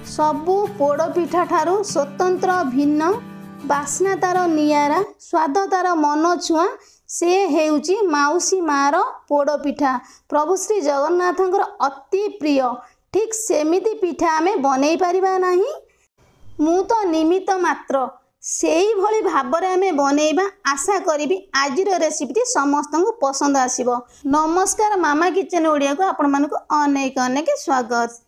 सबु पोड़ पिठा ठारू स्वतंत्र भिन्न बास्ना तार नियारा स्वाद तार मन छुआ से हेउची माउसी मार पोड़ पिठा प्रभु श्री जगन्नाथंकर अति प्रिय। ठीक सेमिति पिठा आमे बनै परिबा नाही। मु तो निमित्त मात्र सेही भली भाबरे आमे बनैबा आशा करिबी आजिर रेसिपी समस्त को पसंद आसीबो। नमस्कार मामा किचन ओडिया को आपण मानको अनेक अनेक स्वागत।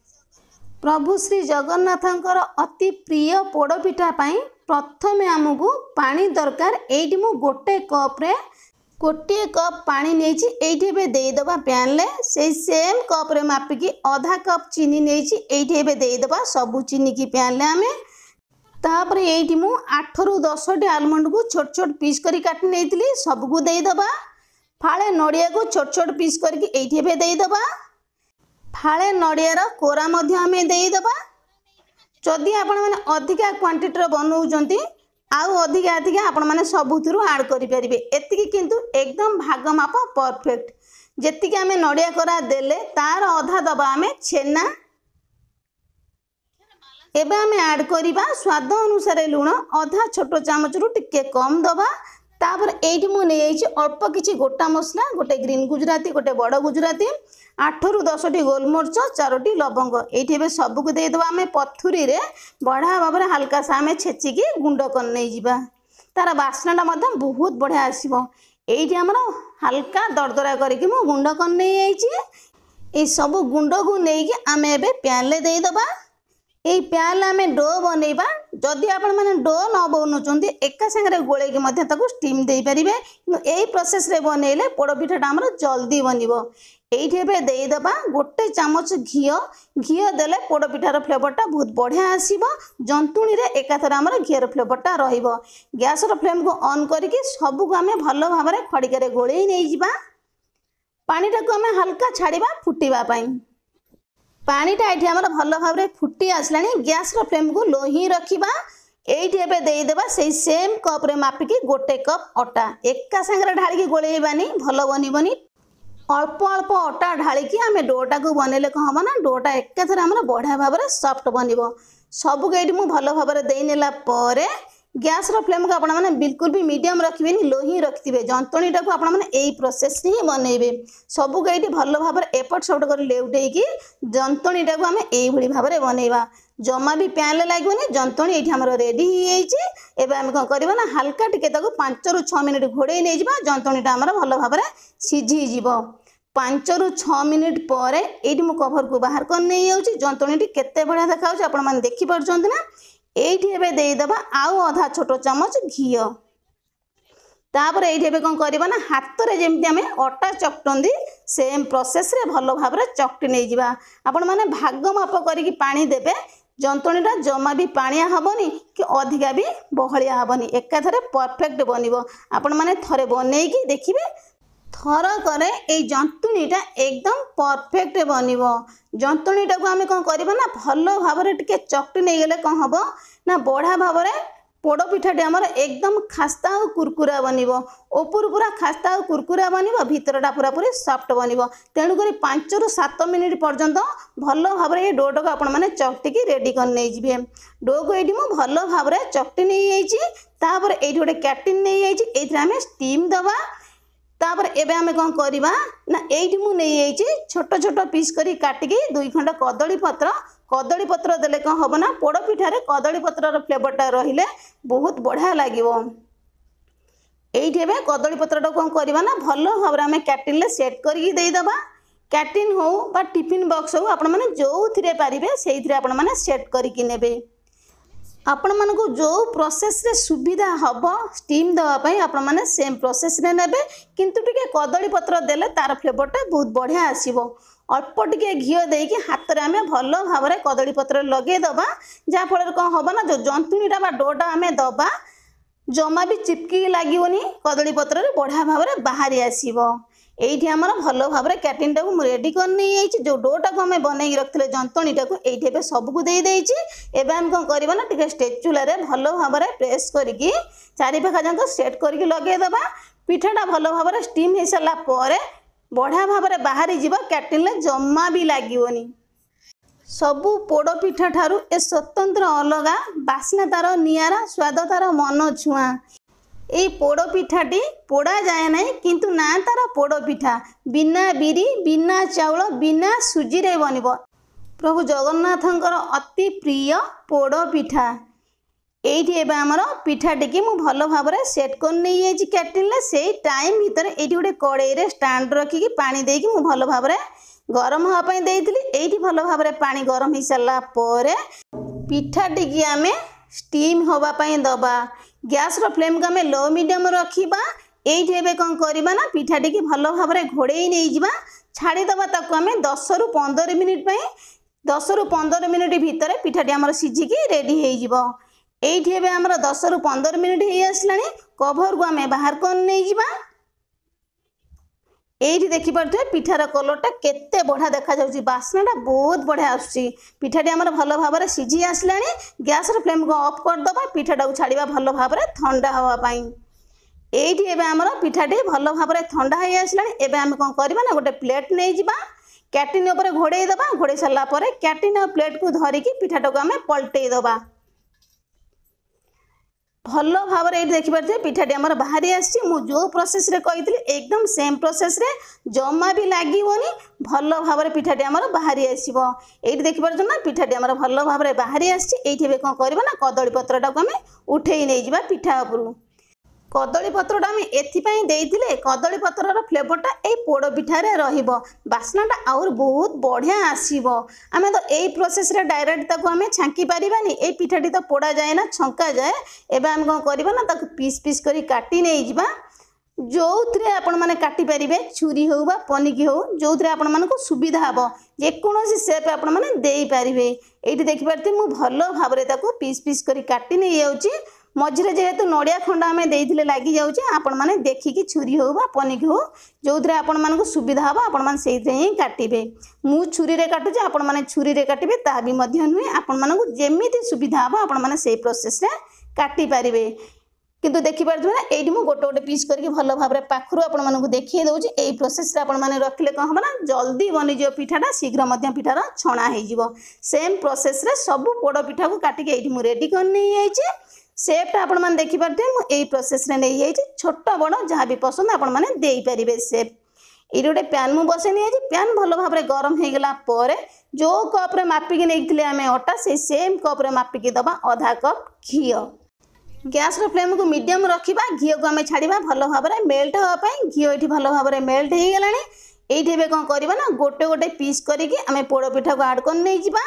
प्रभु श्री जगन्नाथंकर अति प्रिय पोड़ पिठा पाई प्रथमे आमको पानी दरकार। एइठी मु गोटे कप पानी नेछि एइठी बे देई दबा पैन ले से सेम कप रे मापिकी आधा कप चीनी नेछि एइठी बे देई दबा सबु चीनी की पैन ले आमे। तापर एइठी मु 8 रु 10 टी आलमंड को छोट छोट पीस करी काटी नेइतली सब को देई दबा। फाळे नडिया को छोट छोट पीस करके एइठी बे देई दबा। फाळे नडियार कोरा मध्य आमे देई दबा। जदि आपण माने अधिका क्वांटिटी रो बनौजंती आउ अधिका अधिका आपण माने सबुथुरु ऐड करि परिबे। एतिकी किंतु एकदम भाग माप परफेक्ट। जेतिकी आमे नडिया कोरा देले तार आधा दबा आमे छेना। एबे आमे ऐड करिबा स्वाद अनुसार लूण आधा छोटो चामच रु टिके कम दबा। तापर एइठी मु नै आइछि अल्प किछि गोटा मसला गोटे ग्रीन गुजराती गोटे बड़ गुजराती 8 रु 10 टी गोलमरिच 4 टी लवंग एइठी एबे सब को दे दबा। आमे पथुरी रे बढा भाबरे हल्का सा आमे छेचिकी गुंड कर नै जिबा। तार बास्नाटा मध्य बहुत बढ़िया आसीबो। एइठी हमर हल्का दरदरा करके मु गुंड कर नै आइछि। ए सब गुंड को नै कि आमे एबे पैन ले दे दबा। ए पैन आमे डो बनैबा। जदि आपण माने डो न बनौचंती एका संगे गोळे के मध्य ताको स्टीम देई परिबे। एई प्रोसेस रे बनैले पोड़ पिठाटा हमर जल्दी बनिबो। एइठी एबे देई दबा गोटे चामच घियो देले पोड़ पिठार फ्लेवरटा बहुत बढ़िया आसीबो। जंतुणी रे एकाथर हमर घियर फ्लेवरटा रहिबो। गैस रो फ्लेम को ऑन करके सब को आमे भलो भाबरे खडिका रे गोळेई नै जिबा। पानीटा को आमे हल्का छाड़ीबा फुटीबा पई। पानीटा एठी हमर भलो भाबरे फुटी आसलानी। गैस रो फ्लेम को लो ही रखिबा। एइठी एबे देई देबा सेही सेम कप रे मापिकी गोटे कप आटा एका संगे ढाळी के गोळेइबानी भलो बनिबनी। अल्प अल्प आटा ढाळी की आमे डोटा को बनेले कह हबो ना डोटा एकाथर हमर बढ़िया भाबरे सॉफ्ट बनिबो। सब एइठी मु भलो भाबरे देई नेला परे गैस रो फ्लेम को आपण माने बिल्कुल भी मीडियम रखिबेनी लो ही रखिथिबे। जंतणीटा को आपण माने एई प्रोसेस ही बनेइबे। सब एइठी भलो भाबरे एपट सॉफ्ट कर लेउटेई की जंतणीटा को आमे एई भली भाबरे बनेइबा। जमा भी पैन ले लागोनी। जंतणी एठी हमर रेडी ही आइछि। एबे हम कोन करबा ना हल्का टिके ताको 5 रु 6 मिनिट घोड़ेई नै जिबा। जंतणीटा हमर भलो भाबरे सिझी जिवो। 5 रु 6 मिनिट परे एठी मु कवर को बाहर कर नै आउछि। जंतणीटी केते बढ़िया देखाउछि आपण माने देखि परछन्ती ना। एठी एबे देई दबा आउ आधा छोटो चामच घियो। तापर एठी एबे कोन करबा ना हाथ रे जेमति हमें आटा चकटंदी सेम प्रोसेस रे भलो भाबरे चकटी नै जिबा। आपण माने भाग माप करिकि पानी देबे। जंतणीटा जमा भी पानिया हबनी कि अधिका भी बहलिया हबनी एकाथरे परफेक्ट बनिबो। आपण माने थरे बनेइकी देखिबे थर करे ए जंतुणीटा एकदम परफेक्ट बनिबो। जंतुणीटा को आमे कोन करबा ना भलो भाबरे टिके चकटी नै गेले कोन हबो ना बढ़ा भाबरे पोड़ पिठाटी हमर एकदम खास्ता और कुरकुरा बनिबो। ऊपर पूरा खास्ता और कुरकुरा बनिबो भीतरटा पूरा पूरी सॉफ्ट बनिबो। तेणु करी 5 रु 7 मिनिट पर्यंत भलो भाबरे ए डोटा को आपण माने चकटी की रेडी कर नै जिबे। डो को एठी मु भलो भाबरे चकटी नै आइछि। तापर एठी गोटे कैटिन नै आइछि एथरा हमें स्टीम दबा। तापर एबे हमें कोन करबा ना एठी मु नै आइछि छोटो छोटो पीस करी काटिकी 2 खंड कदली पत्र देले कोन हबो ना पोड़ पिठारे कदली पत्र रो फ्लेवरटा रहिले बहुत बढ़िया लागिवो। एठी एबे कदली पत्रटा कोन करबा ना भलो भाबरे हमें कैटिन ले सेट करके देई दबा। कैटिन हो बा टिफिन बॉक्स हो आपण माने जोथिरे पारिबे सेइथिरे आपण माने सेट करके नेबे। आपण मानको जो प्रोसेस रे सुविधा हबो स्टीम दवा पई आपण माने सेम प्रोसेस रे नेबे। किंतु टिके कदली पत्र देले तार फ्लेवरटा बहुत बढ़िया आसीबो। अल्प टिके घियो देकी हाथ रे आमे भलो भाबरे कदली पत्र लगे दबा। जा फल कोन हबो ना जो जंतुणीटा बा डोटा आमे दबा जमा भी चिपकी लागिवनी कदली पत्र रे बढ़िया भाबरे बाहरी आसीबो। एठी हमर भलो भाबरे कैटिनटा को रेडी कर नै आइछि। जो डोटा को हमें बनै रखथिले जंतणीटा को एठी एबे सब को देई दैछि। एबे हम कोन करबा ना टिके स्टेचुला रे भलो भाबरे प्रेस करिकि चारि पाखा जंक सेट करिकि लगे दबा। पिठाटा भलो भाबरे स्टीम हे सला परे बढ़िया भाबरे बाहरी जीव कैटिन ले जम्मा भी लागिवनी। सबु पोड़ पिठा ठारू ए स्वतंत्र अलगा बास्ना तार नियारा स्वाद तार मन छुआ। ये पोड़ पिठाटी पोड़ा जाए ना किंतु ना तार पोड़ पिठा बिना बिरी बिना चाउल बिना सुजी रे बनिबो। प्रभु जगन्नाथंकर अति प्रिय पोड़ पिठा। एइठी एबे हमर पिठाटी की मु भलो भाबरे सेट कर नै जाई केटल ले से टाइम भीतर एइठी गोटे कड़ाई रे स्टैंड रखी की पानी दे की मु भलो भाबरे गरम हवा पई देइतली। एइठी भलो भाबरे पानी गरम ही सरला परे पिठाटी की आमे स्टीम होबा पई दबा। गैस रो फ्लेम को आमे लो मीडियम रखिबा। एइठी एबे कोन करिबा ना पिठाटी की भलो भाबरे घोड़ेई नै जिबा छाड़ी दबा ताको आमे 10 रु 15 मिनिट पई 10 रु 15 मिनिट भीतर पिठाटी हमर सिझी की रेडी हे जिवो। एइठी एबे हमर 10 रु 15 मिनिट हे आसलानी कवर को आमे बाहर कोन नै जिबा। एइठी देखि परथे पिठार कलरटा केते बढ़िया देखा जाउची बास्नाटा बहुत बढ़िया आसुची। पिठाटी हमर भलो भाबरे सिझी आसलानी गैस रो फ्लेम को ऑफ कर दबा पिठाटा छाड़ीबा भलो भाबरे ठंडा हवा पई। एइठी एबे हमर पिठाटी भलो भाबरे ठंडा हे आसलानी एबे हम कोन करबा ना गोटे प्लेट नै जिबा कैटिन ऊपर घोड़ेई दबा। घोड़ेई सरला परे कैटिन और प्लेट को धरि की पिठाटा को हमें पलटेई दबा। भलो भाव ये देखी पारे पिठाटी आमर बाहरी आसी मु जो प्रोसेस रे कही एकदम सेम प्रोसेस रे जमा भी लागोनी भलो भाव पिठाटी आमर बाहरी आसो। ये देखी पारे ना पिठाटी आमर भलो भाव बाहरी आसी। कौन करवा ना कदली पत्रटा को आम उठे नहीं जा पिठा उपरू। कदली पत्रटा आम एथिपाई देइथिले कदली पत्रर फ्लेवरटा ए पोड़ पिठारे रहिबो बास्नाटा आउर बहुत बढ़िया आसीबो। आमे तो एई प्रोसेस रे डायरेक्ट ताको आमे छांकी परिबानी ए पिठाटी तो पोड़ा जाए ना छंका जाए। एबे आम कोन करबा ना ताको पीस पीस करी काटी नै जिबा जो थरे आपण माने काटी परिबे छुरी हो बा पनिकी हो जो थरे आपण मानको सुविधा हबो जे कोनोसी शेप आपण माने देई परिबे। एठी देखि परते मु भलो भाबरे ताको पीस पीस करी काटी नै जाउची। मझे जेहेतु नड़िया खंड आम देते लगी जाऊँचे आपण मैंने देखिकी छुरी हो पनिक हो जो थे आपण मानक सुविधा हम आपण मैंने से ही काटे। मु छुरी रे काटुचे आपण मैंने छुरी रे काटे ता भी नुहे आपण मानक जेमी सुविधा हम आपण मैंने से प्रोसेस रे काटी पारे। किंतु देखिपारे ना ये मुझे गोटे गोटे पीस करके भल भाव पाखु आपको देखिए दूसरी यही प्रोसेस मैंने रखिले कौन हम ना जल्दी बनीज पिठाटा शीघ्र पिठार छणा हो। सेम प्रोसेस रे सब पोड़ पिठा को काटिक ये रेडी कर नहीं सेपटा आपण मैंने देखिपारे मुझे प्रोसेस रे नहीं जाइए छोट बड़ जहाँ भी पसंद आपण मैंने दे पारे सेप। ये गोटे पैन मुझे बसई नहीं पैन भल भाव गरम हो गला जो कप्रे मापिकी नहीं आम अटा से सेम कप्रे मापिकी दबा आधा कप घी। गैस रो फ्लेम को मीडियम रखा घी को आम छाड़ा भल भाव मेल्ट हाँपाई घी ये भल भाव मेल्ट हो गला। ये कौन करवा ना गोटे गोटे पीस करके आम पोड़ पिठा को आड कर नहीं जा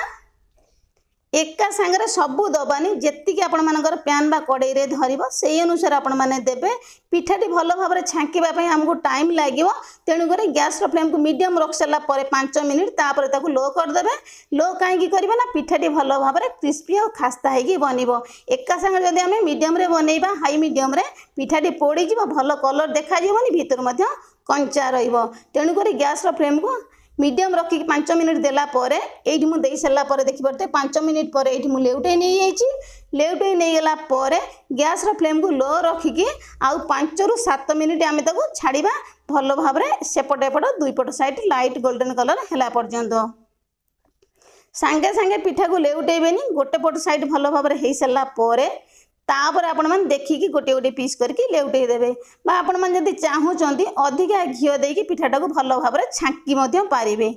एका सांगरे सबू दबानी जी आपण मानकर पैन बा कड़ाई रे धरिबो से अनुसार आपण माने देबे। पिठाटी भल भाव छांकीबा हमको टाइम लगे तेणुक गैस रो फ्लेम को मीडियम रख सारा 5 मिनिट तापर ताकू लो करदे। लो कहीं करबा ना पिठाटी भल भाव क्रिस्पी और खास्ता होगी बनइबो। एका सांगे जदि आम मीडियम रे बनइबा हाई मीडियम रे पिठाटी पोड़ी जीवो भल कलर देखा जीवनी भीतर मध्य कंचा रहिबो। तेणुक गैस रो फ्लेम को मीडियम रखिक 5 मिनिट देला ये मुझे सारापर देखिए 5 मिनिट पर ये लेउटे नहीं लेउटे नहीं गला गैस रो फ्लेम को लो रखिकी आउ 5 रु 7 मिनिट आम ताको छाड़ा भल भाव सेपट एपट दुई पट साइड लाइट गोल्डन कलर है पर्यंत सांगे सांगे पिठा को लेउटेबेनी गोटे पट साइड भल भाव हो सारापर तापर आपण मैंने देखिकी गोटे गोटे पीस करके लेउटे देवे। आपण मैंने जब चाहूँगी अधिका घी देकी पिठाटा को भल भाव छांकी पारे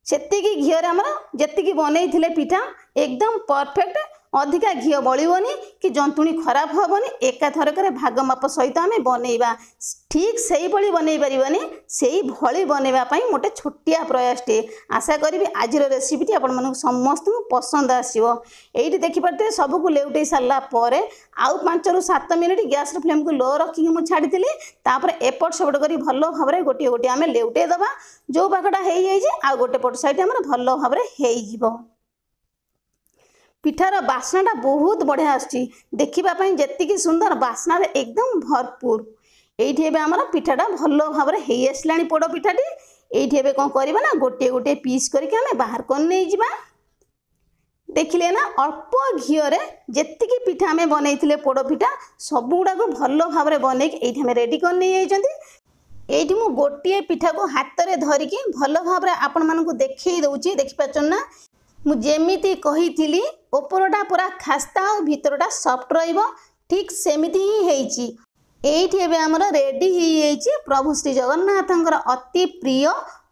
से घी आमर जी बनई पिठा एकदम परफेक्ट अधिका घी बड़ोनी कि जंतुणी खराब हेनी एका थरक भाग माप सहित आम बनइबा ठीक से बनई पारनी से भली बनवाई मोटे छोटिया प्रयासटे आशा करी आज रेसिपीटी आपण समस्त पसंद आसो। ये देखिपारे सबको लेउटे सारापर आउ 5 रु 7 मिनिट गैस फ्लेम को लो रखिकी मुझे छाड़ी तापर एपट सेपट कर भल भाव गोटे गोटे आम लेउटे दबा जो पाखटा हो जाए आ गोटे पट साइड आम भल भाव हो। पिठार बास्नाटा बहुत बढ़िया आसुची देखापी जी सुंदर बास्ना एकदम भरपूर। ये आमर पिठाटा भल भाव हो आसला पोड़ पिठाटी ये कौन करवा ना गोटे गोटे पीस करके आम बाहर कर नहीं जा देखिले ना अल्प घीरे जी पिठा आम बनई पोड़ पिठा सबुगुड़ा भल भाव बनई ये रेडी कर नहीं ये मु गोटे पिठा को हाथ में धरिकी भल भाव आपण मानक देखई दौची देखिपार ना मु जेमिति कही उपरटा पूरा खास्ता और भितरटा सॉफ्ट रहिबो ठीक सेमिति ही हेइची। एइठी एबे हमर रेडी ही प्रभु श्री जगन्नाथंकर अति प्रिय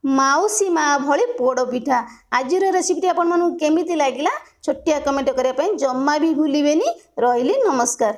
माउसी माँ भली पोड़ पिठा। आजिर रेसिपीटी आपण मानू केमिति लागिला छोटिया कमेंट करिया पई जम्मा भी भूलिबेनी। रहिली नमस्कार।